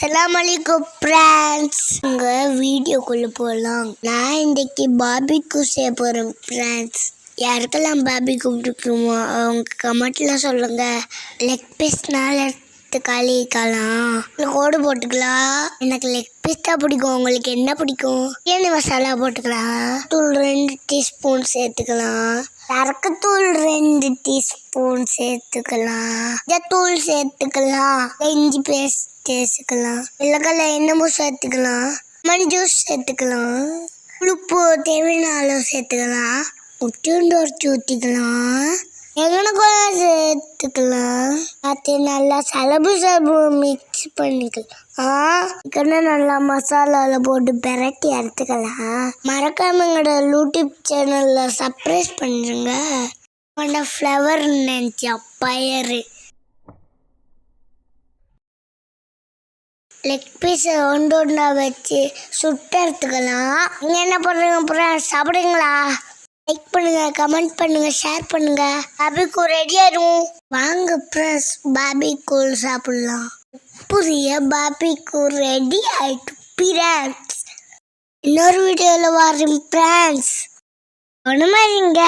அஸ்ஸலாமு அலைக்கும் ஃப்ரெண்ட்ஸ். உங்கள் வீடியோக்குள்ளே போகலாம். நான் இன்றைக்கி பார்பிக்யூ செய்ய போகிறேன் ஃப்ரெண்ட்ஸ். யாருக்கெல்லாம் பார்பிக்யூ பிடிக்குமோ அவங்க கமெண்ட்டில் சொல்லுங்கள். லெக் பீஸ் 4 காலிக்கலாம், கோடு போட்டுக்கலாம். எனக்கு லெக் பீஸ் தான் பிடிக்கும். உங்களுக்கு என்ன பிடிக்கும்? பிரியாணி மசாலா போட்டுக்கலாம். தூள் 2 டீஸ்பூன் சேர்த்துக்கலாம். சரக்குத்தூள் 2 டீஸ்பூன் சேர்த்துக்கலாம். தூள் சேர்த்துக்கலாம். இஞ்சி பேஸ்ட் சேர்த்துக்கலாம். வெள்ளக்கல்ல என்னமோ சேர்த்துக்கலாம். மணி ஜூஸ் சேர்த்துக்கலாம். உப்பு தேவையான அளவு சேர்த்துக்கலாம். முட்டுண்டு உடச்சி ஊற்றிக்கலாம். எங்கனக்குள்ள சேர்த்துக்கலாம். அது நல்லா சலபு மிக்ஸ் பண்ணிக்கலாம். நல்லா மசாலாவில் போட்டு பெரட்டி அரைத்துக்கலாம். மறக்காம எங்களோட யூடியூப் சேனலில் சப்ஸ்கிரைப் பண்ணுங்க. ஃப்ளவர் நினச்சா பயறு லெக் பீஸை ஒன்றா வச்சு சுட்டு எடுத்துக்கலாம். நீங்கள் என்ன பண்ணுறீங்க? அப்புறம் சாப்பிடுங்களா? லைக் பண்ணுங்க, கமெண்ட் பண்ணுங்க, ஷேர் பண்ணுங்க. பார்பிக்யூ ரெடி ஆயிடும். வாங்க ப்ளஸ் பார்பிக்யூ சாப்பிடலாம். புதிய பார்பிக்யூ ரெடி ஆயிட்டு ஃப்ரெண்ட்ஸ். இன்னொரு வீடியோவில் வரேன் ஃப்ரெண்ட்ஸ். ஒன்றுமே இல்லைங்க.